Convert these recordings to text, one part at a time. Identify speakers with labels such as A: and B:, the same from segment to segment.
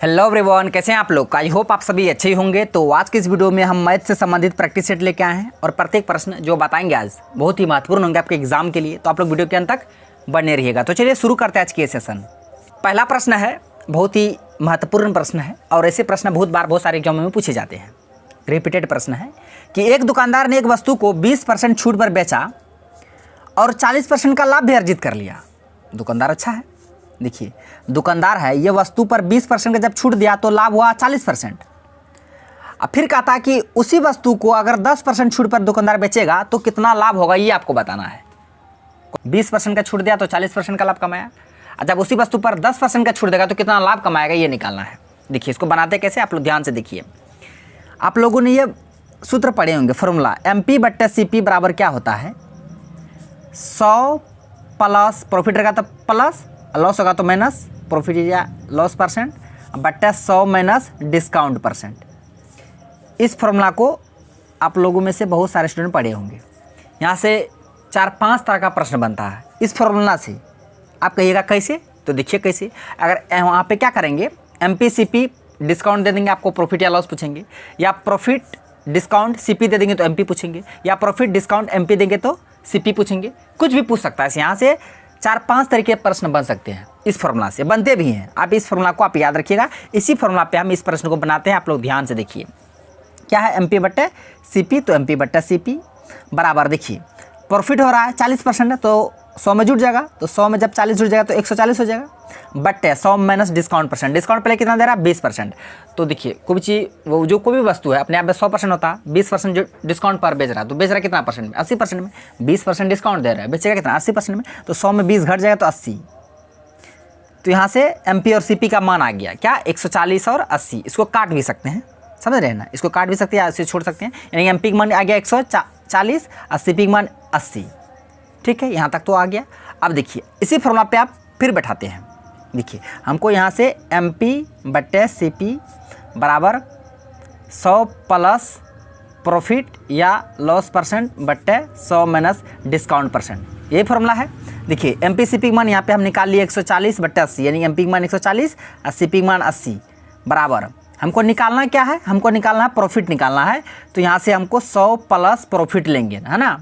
A: Hello everyone, कैसे हैं आप लोग। आई होप आप सभी अच्छे ही होंगे। तो आज की इस वीडियो में हम मैथ से संबंधित प्रैक्टिस सेट लेके आए हैं और प्रत्येक प्रश्न जो बताएंगे आज बहुत ही महत्वपूर्ण होंगे आपके एग्जाम के लिए। तो आप लोग वीडियो के अंत तक बने रहिएगा। तो चलिए शुरू करते हैं आज के सेशन। पहला प्रश्न है, बहुत ही महत्वपूर्ण प्रश्न है और ऐसे प्रश्न बहुत सारे एग्जामों में पूछे जाते हैं। रिपीटेड प्रश्न है कि एक दुकानदार ने एक वस्तु को 20% छूट पर बेचा और 40% का लाभ भी अर्जित कर लिया। दुकानदार अच्छा है, देखिए दुकानदार है, ये वस्तु पर 20% का जब छूट दिया तो लाभ हुआ 40%। अब फिर कहा था कि उसी वस्तु को अगर 10% छूट पर दुकानदार बेचेगा तो कितना लाभ होगा, ये आपको बताना है। 20% का छूट दिया तो 40% का लाभ कमाया, और जब उसी वस्तु पर 10% का छूट देगा तो कितना लाभ कमाएगा, ये निकालना है। देखिए इसको बनाते कैसे, आप लोग ध्यान से देखिए। आप लोगों ने ये सूत्र पढ़े होंगे, फॉर्मूला MP/CP बराबर क्या होता है, 100 प्लस प्रॉफिट रहेगा तो प्लस, लॉस होगा तो माइनस, प्रॉफिट या लॉस परसेंट बट्टा 100 माइनस डिस्काउंट परसेंट। इस फॉर्मूला को आप लोगों में से बहुत सारे स्टूडेंट पढ़े होंगे। यहाँ से 4-5 तरह का प्रश्न बनता है इस फॉर्मूला से। आप कहिएगा कैसे, तो देखिए कैसे। अगर वहाँ पे क्या करेंगे, MP/CP डिस्काउंट दे देंगे, आपको प्रॉफिट या लॉस पूछेंगे, या प्रॉफिट डिस्काउंट CP दे देंगे तो MP पूछेंगे, या प्रॉफिट डिस्काउंट MP देंगे तो CP पूछेंगे। कुछ भी पूछ सकता है। यहाँ से 4-5 तरीके के प्रश्न बन सकते हैं, इस फॉर्मूला से बनते भी हैं। आप इस फॉर्मूला को आप याद रखिएगा। इसी फॉर्मूला पे हम इस प्रश्न को बनाते हैं। आप लोग ध्यान से देखिए क्या है, MP/CP, तो MP/CP बराबर, देखिए प्रॉफिट हो रहा है 40% है तो 100 में जुट जाएगा, तो 100 में जब 40 जुट जाएगा तो 140 हो जाएगा, but 100 minus discount percent. Discount पहले कितना दे रहा है, 20%। तो देखिए कोई भी चीज़, वो जो कोई भी वस्तु है अपने आप में 100% होता है, 20% जो डिस्काउंट पर बेच रहा है तो बेच रहा है कितना परसेंट में, 80% में। 20% डिस्काउंट दे रहा है, बेचेगा कितना, 80% में। तो 100 में 20 घट जाएगा तो 80। तो यहाँ से MP और CP का मान आ गया क्या, 140 और 80। इसको काट भी सकते हैं, समझ रहे हैं ना, इसको काट भी सकते हैं, इसे छोड़ सकते हैं। यानी MP का मान आ गया 140 और CP का मान 80। ठीक है, यहाँ तक तो आ गया। अब देखिए इसी फॉर्मूला पे आप फिर बैठाते हैं। देखिए हमको यहाँ से MP/CP बराबर 100 प्लस प्रॉफिट या लॉस परसेंट बट्टे 100 माइनस डिस्काउंट परसेंट, ये फॉर्मूला है। देखिए MP/CP का मान यहाँ पे हम निकाल लिए 140/80, यानी MP का मान 140 और CP का मान 80 बराबर। हमको निकालना क्या है, हमको निकालना है प्रॉफिट निकालना है। तो यहाँ से हमको 100 प्लस प्रॉफिट लेंगे, है ना,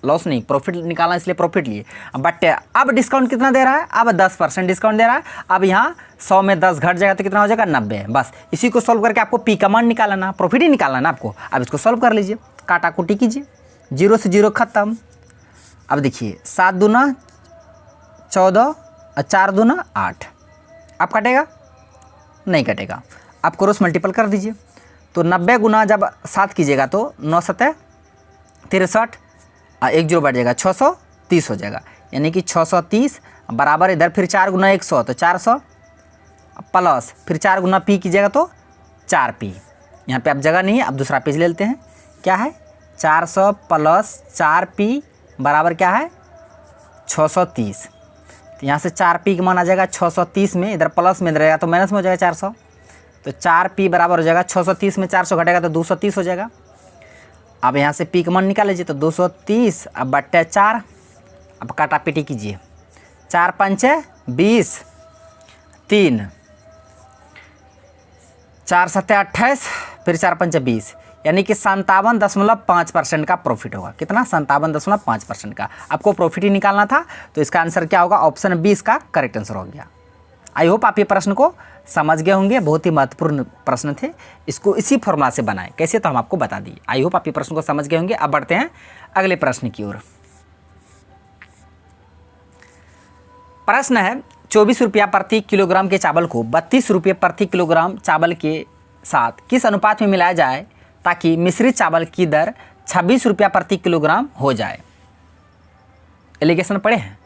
A: लॉस नहीं, प्रॉफिट निकालना, इसलिए प्रॉफिट लिए। बट अब डिस्काउंट कितना दे रहा है, अब 10% डिस्काउंट दे रहा है। अब यहाँ 100 में 10 घट जाएगा तो कितना हो जाएगा, 90। बस इसी को सॉल्व करके आपको P का मान निकालना, प्रॉफिट ही निकालना ना आपको। अब इसको सॉल्व कर लीजिए, काटा कुटी कीजिए, 0 से 0 खत्म। अब देखिए 7 दूना 14 और 4 दूना 8। अब कटेगा, नहीं कटेगा। आप क्रॉस मल्टीपल कर दीजिए, तो 90 गुना जब 7 कीजिएगा तो 9 7 63 और 1 0 बढ़ जाएगा, 630 हो जाएगा। यानी कि 630 बराबर, इधर फिर 4 गुना 100 तो 400 प्लस फिर 4 गुना P कीजिएगा तो 4P। यहाँ पे अब जगह नहीं है, अब दूसरा पेज ले लेते हैं। क्या है, 400 प्लस 4P बराबर क्या है, 630। तो यहाँ से 4P का मान आ जाएगा 630 में, इधर प्लस में रहेगा तो माइनस में हो जाएगा 400। तो 4P बराबर हो जाएगा 630 में 400 घटेगा तो 230 हो जाएगा। अब यहाँ से P का मान निकाल लीजिए, तो 230 अब बट्टे 4। अब काटा पीटी कीजिए, 4 5 20, 3 4 7 28, फिर 4 5 20, यानी कि 57.5% का प्रॉफिट होगा। कितना, 57.5% का। आपको प्रॉफिट ही निकालना था, तो इसका आंसर क्या होगा, ऑप्शन 20 का करेक्ट आंसर हो गया। आई होप आप ये प्रश्न को समझ गए होंगे, बहुत ही महत्वपूर्ण प्रश्न थे। इसको इसी फॉर्मूला से बनाएं, कैसे तो हम आपको बता दिए। आई होप आप ये प्रश्न को समझ गए होंगे। अब बढ़ते हैं अगले प्रश्न की ओर। प्रश्न है, 24 रुपया प्रति किलोग्राम के चावल को 32 रुपये प्रति किलोग्राम चावल के साथ किस अनुपात में मिलाया जाए ताकि मिश्रित चावल की दर 26 रुपया प्रति किलोग्राम हो जाए। एलिगेशन पढ़े हैं।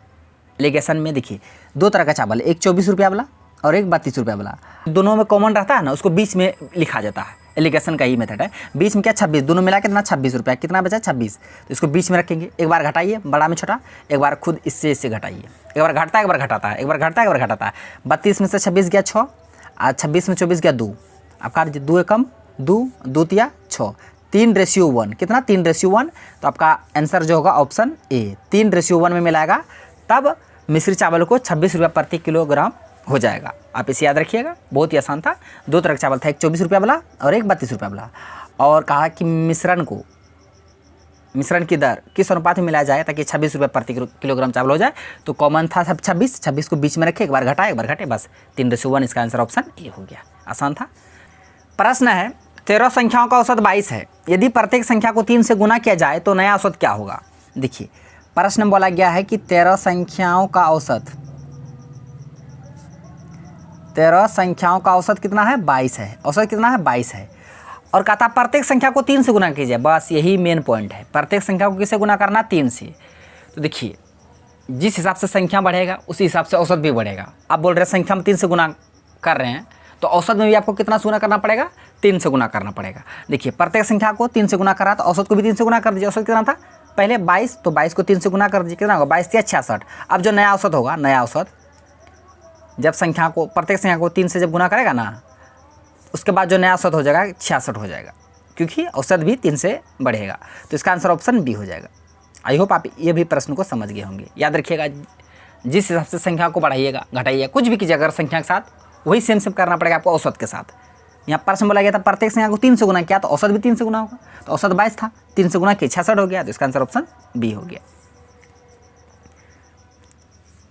A: एलिगेशन में देखिए 2 तरह का चावल, एक 24 रुपया वाला और एक 32 रुपया वाला। दोनों में कॉमन रहता है ना, उसको बीच में लिखा जाता है। एलिगेशन का ही मेथड है। बीच में क्या, 26, दोनों मिला कितना, 26 रुपया, कितना बचा 26। तो इसको बीच में रखेंगे। एक बार घटाइए, बड़ा में छोटा, एक बार खुद इससे इससे घटाइए। एक बार घटता है, एक बार घटाता है, एक बार घटता है, एक बार घटाता है। 32 में से 26 गया 6, और 26 में 24 गया 2। आप काट दीजिए, 2 एकम 2, 2 तिया 6, 3:1। कितना, 3:1। तो आपका आंसर जो होगा ऑप्शन ए, 3:1 में मिलाएगा, तब मिश्रित चावल को 26 रुपया प्रति किलोग्राम हो जाएगा। आप इसे याद रखिएगा, बहुत ही आसान था। 2 तरह का चावल था, एक 24 रुपया वाला और एक 32 रुपया वाला। और कहा कि मिश्रण की दर किस अनुपात में मिलाया जाए ताकि 26 रुपये प्रति किलोग्राम चावल हो जाए। तो कॉमन था सब 26 को बीच में रखे, एक बार घटे, बस 3:1। इसका आंसर ऑप्शन ए हो गया, आसान था। प्रश्न है 13 संख्याओं का औसत 22 है, यदि प्रत्येक संख्या को 3 से गुना किया जाए तो नया औसत क्या होगा। देखिए प्रश्न में बोला गया है कि 13 संख्याओं का औसत कितना है, 22 है। औसत कितना है, 22 है। और कहा था प्रत्येक संख्या को 3 से गुना कीजिए, बस यही मेन पॉइंट है। प्रत्येक संख्या को किससे गुना करना, 3 से। तो देखिए जिस हिसाब से संख्या बढ़ेगा उसी हिसाब से औसत भी बढ़ेगा। आप बोल रहे हैं संख्या में 3 से गुना कर रहे हैं, तो औसत में भी आपको कितना से गुना करना पड़ेगा, 3 से गुना करना पड़ेगा। देखिए प्रत्येक संख्या को 3 से गुना करा तो औसत को भी 3 से गुना कर दीजिए। औसत कितना था पहले 22, तो 22 को 3 से गुना कर दीजिए, कितना होगा, 22 या 66। अब जो नया औसत होगा, नया औसत जब प्रत्येक संख्या को 3 से जब गुना करेगा ना, उसके बाद जो नया औसत हो जाएगा 66 हो जाएगा, क्योंकि औसत भी 3 से बढ़ेगा। तो इसका आंसर ऑप्शन बी हो जाएगा। आई होप आप ये भी प्रश्न को समझ गए होंगे। याद रखिएगा जिस हिसाब से संख्या को बढ़ाइएगा घटाइएगा कुछ भी कीजिए, अगर संख्या के साथ वही सेम करना पड़ेगा आपको औसत के साथ। यहाँ प्रश्न बोला गया था प्रत्येक संख्या को 3 से गुना किया तो औसत भी 3 से गुना होगा। तो औसत 22 था, 3 से गुना किया 66 हो गया। तो इसका आंसर ऑप्शन बी हो गया।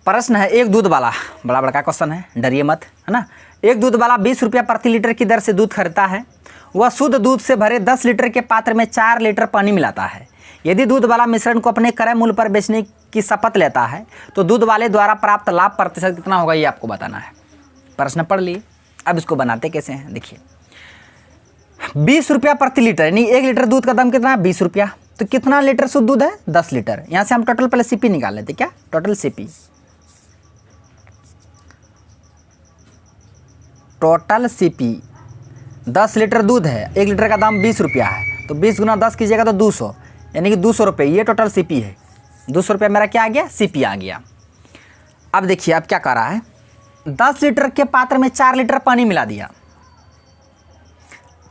A: प्रश्न है एक दूध वाला, बड़ा बड़ा क्वेश्चन है, डरिए मत, है ना। एक दूध वाला 20 रुपया प्रति लीटर की दर से दूध खरीदता है। वह शुद्ध दूध से भरे 10 लीटर के पात्र में 4 लीटर पानी मिलाता है। यदि दूध वाला मिश्रण को अपने क्रय मूल्य पर बेचने की शपथ लेता है तो दूध वाले द्वारा प्राप्त लाभ प्रतिशत कितना होगा, ये आपको बताना है। प्रश्न पढ़ लिए, अब इसको बनाते कैसे हैं। देखिए 20 रुपया प्रति लीटर, यानी 1 लीटर दूध का दाम कितना है, 20 रुपया। तो कितना लीटर शुद्ध दूध है, 10 लीटर। यहाँ से हम टोटल पहले सीपी निकाल लेते, क्या total CP, total CP 10 litre दूध है, 1 लीटर का दाम 20 रुपया है। तो 20 गुना 10 कीजिएगा तो 200, यानी कि 200 रुपये, ये टोटल सीपी है। 200 रुपया मेरा क्या आ गया, सीपी आ गया। अब देखिए अब क्या कर रहा है, 10 लीटर के पात्र में 4 लीटर पानी मिला दिया।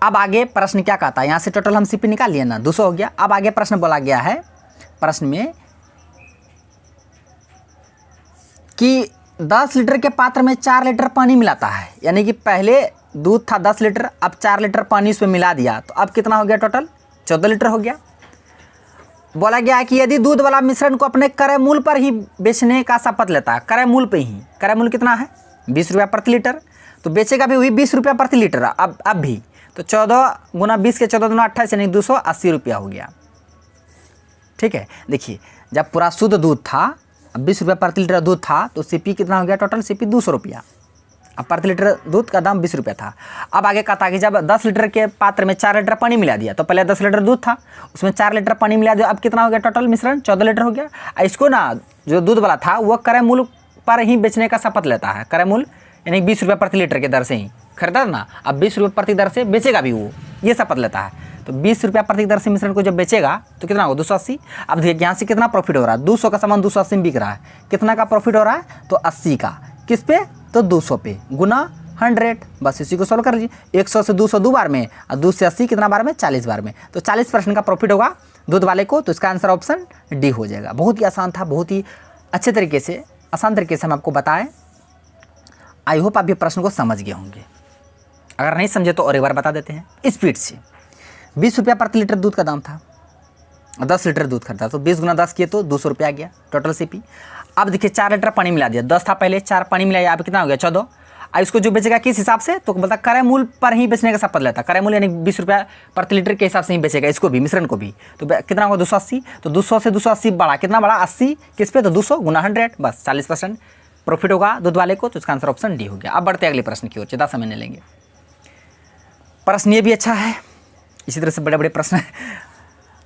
A: अब आगे प्रश्न क्या कहता है, यहाँ से टोटल हम सीपी निकाल लिए ना, 200 हो गया। अब आगे प्रश्न बोला गया है, प्रश्न में कि 10 लीटर के पात्र में 4 लीटर पानी मिलाता है, यानी कि पहले दूध था 10 लीटर, अब 4 लीटर पानी उसमें मिला दिया, तो अब कितना हो गया, टोटल 14 लीटर हो गया। बोला गया है कि यदि दूध वाला मिश्रण को अपने क्रय मूल्य पर ही बेचने का शपथ लेता है, क्रय मूल्य पे ही, क्रय मूल्य कितना है 20 रुपया प्रति लीटर, तो बेचेगा भी वही 20 रुपया प्रति लीटर अब भी। तो 14 गुना 20 के 14 गुना 28, यानी 280 रुपया हो गया। ठीक है, देखिए जब पूरा शुद्ध दूध था, अब 20 रुपया प्रति लीटर दूध था, तो सीपी कितना हो गया, टोटल सीपी 200 रुपया। अब प्रति लीटर दूध का दाम 20 रुपया था। अब आगे कहा था कि जब 10 लीटर के पात्र में 4 लीटर पानी मिला दिया, तो पहले 10 लीटर दूध था उसमें 4 लीटर पानी मिला दिया, अब कितना हो गया टोटल मिश्रण, 14 लीटर हो गया। इसको ना जो दूध वाला था वह क्रय मूल्य पर ही बेचने का शपथ लेता है, क्रय मूल्य यानी 20 रुपये प्रति लीटर के दर से ही खरीदा ना, अब 20 रुपये प्रति दर से बेचेगा भी वो, ये शपथ लेता है। तो 20 रुपया प्रति दर से मिश्रण को जब बेचेगा तो कितना होगा, 280। अब देखिए यहाँ से कितना प्रॉफिट हो रहा है, 200 का सामान 280 में बिक रहा है, कितना का प्रॉफिट हो रहा है, तो 80 का। किस पे, तो 200 पे, गुना 100, बस इसी को सॉल्व कर लीजिए। 100 से 200 2 बार में, और 2 से 80 कितना बार में, 40 बार में, तो 40% का प्रॉफिट होगा दूध वाले को। तो इसका आंसर ऑप्शन डी हो जाएगा। बहुत ही आसान था, बहुत ही अच्छे तरीके से, आसान तरीके से हम आपको बताएं। आई होप आप ये प्रश्न को समझ गए होंगे। अगर नहीं समझे तो और एक बार बता देते हैं स्पीड से। 20 रुपया प्रति लीटर दूध का दाम था, 10 लीटर दूध खरीदा, तो 20 गुना 10 किए तो 200 रुपया आ गया टोटल सीपी। अब देखिए 4 लीटर पानी मिला दिया, 10 था पहले, 4 पानी मिलाया, अब कितना हो गया, 14। अब इसको जो बेचेगा किस हिसाब से, तो बोलता क्रय मूल्य पर ही बेचने का शपथ लेता, क्रय मूल्य यानी 20 रुपया प्रति लीटर के हिसाब से ही बेचेगा इसको भी, मिश्रण को भी। तो कितना होगा, 280। तो 200 से 280 बढ़ा, कितना बढ़ा, 80 किस पे, तो 200 गुना 100, बस 40% प्रॉफिट होगा दूध वाले को। तो इसका आंसर ऑप्शन डी हो गया। अब बढ़ते अगले प्रश्न की ओर, ज़्यादा समय नहीं लेंगे। प्रश्न ये भी अच्छा है, इसी तरह से बड़े बड़े प्रश्न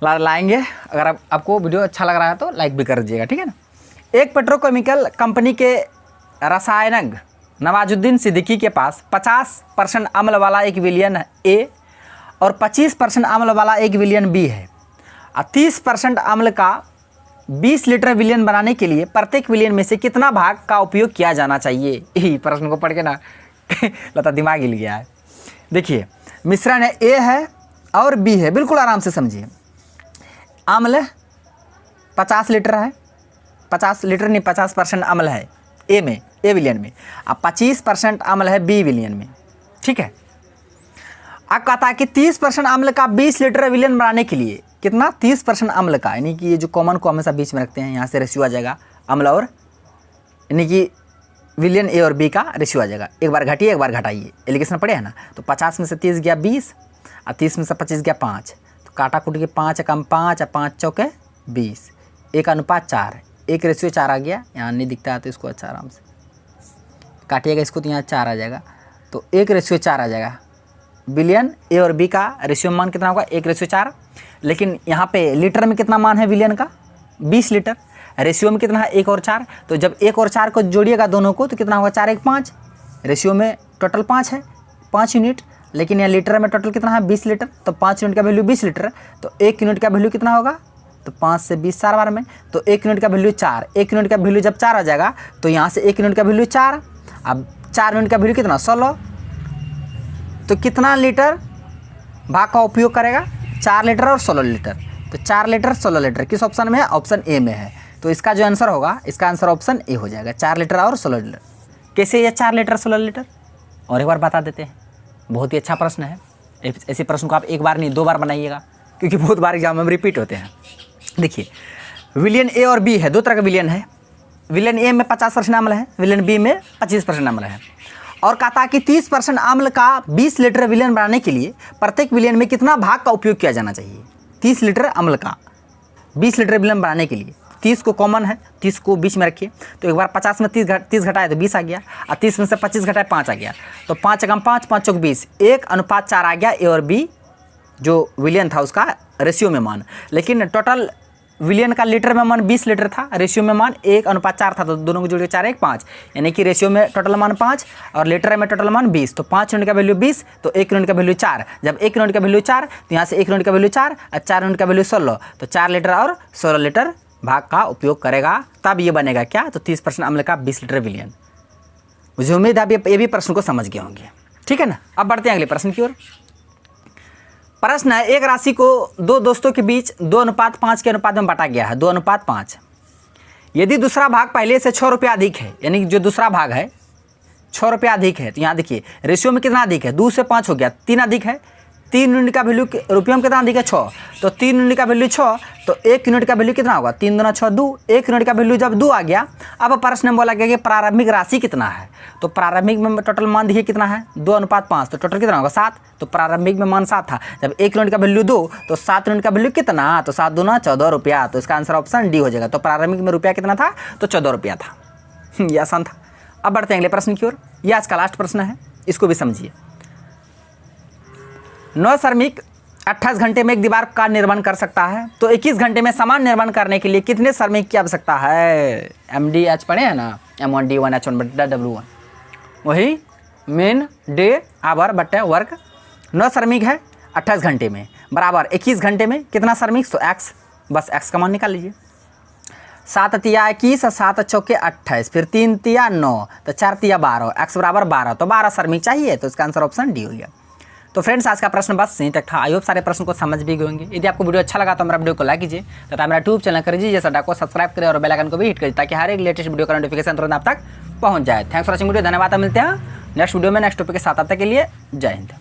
A: लाएंगे। अगर आपको वीडियो अच्छा लग रहा है तो लाइक भी कर दीजिएगा, ठीक है ना। एक पेट्रोकेमिकल कंपनी के रसायनज्ञ नवाजुद्दीन सिद्दीकी के पास 50% अम्ल वाला एक विलियन ए और 25% अम्ल वाला एक विलियन बी है, और 30% अम्ल का 20 लीटर विलियन बनाने के लिए प्रत्येक विलियन में से कितना भाग का उपयोग किया जाना चाहिए। यही प्रश्न को पढ़ के ना लता दिमाग हिल गया है। देखिए मिश्रण है, ए है और बी है, बिल्कुल आराम से समझिए। अम्ल 50 लीटर है, 50 लीटर नहीं 50% अम्ल है, ए में, ए विलियन में, अब 25% अम्ल है बी विलियन में, ठीक है। अब कहता है कि 30% अम्ल का 20 लीटर विलियन बनाने के लिए कितना, 30% अम्ल का, यानी कि ये जो कॉमन को हमेशा बीच में रखते हैं, यहाँ से रेशियो आ जाएगा अम्ल और, यानी कि विलियन ए और बी का रेशियो आ जाएगा, एक बार घटिए एक बार घटाइए, एलिगेशन पड़े है ना। तो 50 में से 30 गया 20 और 30 में से 25 गया 5, तो काटा कूट के 5 कम 5 और 5 चौके 20, 1:4, 1:4 आ गया, यहाँ नहीं दिखता है तो इसको अच्छा आराम से काटिएगा इसको, तो यहाँ 4 आ जाएगा, तो 1:4 आ जाएगा। विलियन ए और बी का रेशियो मान कितना होगा, 1:4, लेकिन यहाँ पे लीटर में कितना मान है विलियन का, 20 लीटर, रेशियो में कितना है 1 और 4, तो जब 1 और 4 को जोड़िएगा दोनों को तो कितना होगा, 4 1 5, रेशियो में टोटल 5 है, 5 यूनिट, लेकिन यहाँ लीटर में टोटल कितना है 20 लीटर, तो 5 यूनिट का वैल्यू 20 लीटर, तो 1 यूनिट का वैल्यू कितना होगा, तो 5 से 20 4 बार में, तो 1 यूनिट का वैल्यू 4, 1 यूनिट का वैल्यू जब 4 आ जाएगा तो यहाँ से 1 यूनिट का वैल्यू 4, अब 4 यूनिट का वैल्यू कितना 16, तो कितना लीटर भाग का उपयोग करेगा, 4 लीटर और 16 लीटर, तो 4 लीटर 16 लीटर किस ऑप्शन में है, ऑप्शन ए में है, तो इसका जो आंसर होगा, इसका आंसर ऑप्शन ए हो जाएगा, 4 लीटर और 16 लीटर। कैसे ये 4 लीटर 16 लीटर, और एक बार बता देते हैं, बहुत ही अच्छा प्रश्न है, ऐसे प्रश्न को आप एक बार नहीं 2 बार बनाइएगा, क्योंकि बहुत बार एग्जाम में रिपीट होते हैं। देखिए विलियन ए और बी है, 2 तरह का विलियन है, विलियन ए में 50% अम्ल है, विलियन बी में 25% अम्ल है, और कहता कि 30% अम्ल का 20 लीटर विलियन बनाने के लिए प्रत्येक विलियन में कितना भाग का उपयोग किया जाना चाहिए। 30 लीटर अम्ल का 20 लीटर विलियन बनाने के लिए 30 को कॉमन है, 30 को बीच में रखिए, तो एक बार 50 में 30 घटाए तो 20 आ गया, और 30 में से 25 घटाए 5 आ गया, तो 5 कम 5 5 चौक 20, 1:4 आ गया ए और बी जो विलियन था उसका रेशियो में मान, लेकिन टोटल विलियन का लीटर में मान 20 लीटर था, रेशियो में मान 1:4 था, तो दोनों को जोड़ के 4 1 5, यानी कि रेशियो में टोटल मान 5 और लीटर में टोटल मान 20, तो 5 यूनिट का वैल्यू 20, तो 1 यूनिट का वैल्यू 4, जब 1 यूनिट का वैल्यू 4 तो यहाँ से 1 यूनिट का वैल्यू 4 और 4 यूनिट का वैल्यू 16, तो 4 लीटर और 16 लीटर भाग का उपयोग करेगा, तब ये बनेगा क्या, तो 30% अम्ल का 20 लीटर विलियन। मुझे उम्मीद है आप ये भी प्रश्न को समझ गए होंगे, ठीक है ना। अब बढ़ते हैं अगले प्रश्न की ओर। प्रश्न है, एक राशि को 2 दोस्तों के बीच 2:5 के अनुपात में बांटा गया है, 2:5, यदि दूसरा भाग पहले से 6 रुपया अधिक है, यानी कि जो दूसरा भाग है 6 रुपया अधिक है, तो यहाँ देखिए रेशियो में कितना अधिक है, 2 से 5 हो गया, 3 अधिक है, 3 यूनिट का वैल्यू रुपये में कितना अधिक है 6, तो 3 यूनिट का वैल्यू 6, तो 1 यूनिट का वैल्यू कितना होगा, 3 दूना 6 2, 1 यूनिट का वैल्यू जब 2 आ गया, अब प्रश्न में बोला गया कि प्रारंभिक राशि कितना है, तो प्रारंभिक में टोटल मान देखिए कितना है 2:5, तो टोटल कितना होगा 7, तो प्रारंभिक में मान 7 था, जब 1 यूनिट का वैल्यू 2 तो 7 यूनिट का वैल्यू कितना, तो 7 दूना 14 रुपया, तो इसका आंसर ऑप्शन डी हो जाएगा, तो प्रारंभिक में रुपया कितना था, तो 14 रुपया था। ये आसान था। अब बढ़ते हैं अगले प्रश्न की ओर, ये आज का लास्ट प्रश्न है, इसको भी समझिए। 9 श्रमिक 28 घंटे में एक दीवार का निर्माण कर सकता है, तो 21 घंटे में समान निर्माण करने के लिए कितने श्रमिक की आवश्यकता है। MDH पढ़े हैं ना, M1 D1 H1 बटा W1, वही मेन डे आवर बटे वर्क। 9 श्रमिक है 28 घंटे में बराबर 21 घंटे में कितना श्रमिक, तो x, बस x का मान निकाल लीजिए। 7 तिया 21 और 7 चौके 28, फिर 3 तिया 9, तो 4 तिया 12, x बराबर 12, तो 12 श्रमिक चाहिए, तो इसका आंसर ऑप्शन डी हो गया। तो फ्रेंड्स आज का प्रश्न बस यहीं तक था। आई होप सारे प्रश्न को समझ भी गए होंगे। यदि आपको वीडियो अच्छा लगा तो मेरा वीडियो को लाइक कीजिए तथा मेरा यूट्यूब चैनल कर दीजिए सडा को सब्सक्राइब करें और बेल आइकन को भी हिट करिए ताकि हर एक लेटेस्ट वीडियो का नोटिफिकेशन तुरंत आप तक पहुंच जाए। थैंक्स फॉर वॉचिंग वीडियो, धन्यवाद। मिलते हैं नेक्स्ट वीडियो में नेक्स्ट टॉपिक के साथ। अब तक के लिए जय हिंद।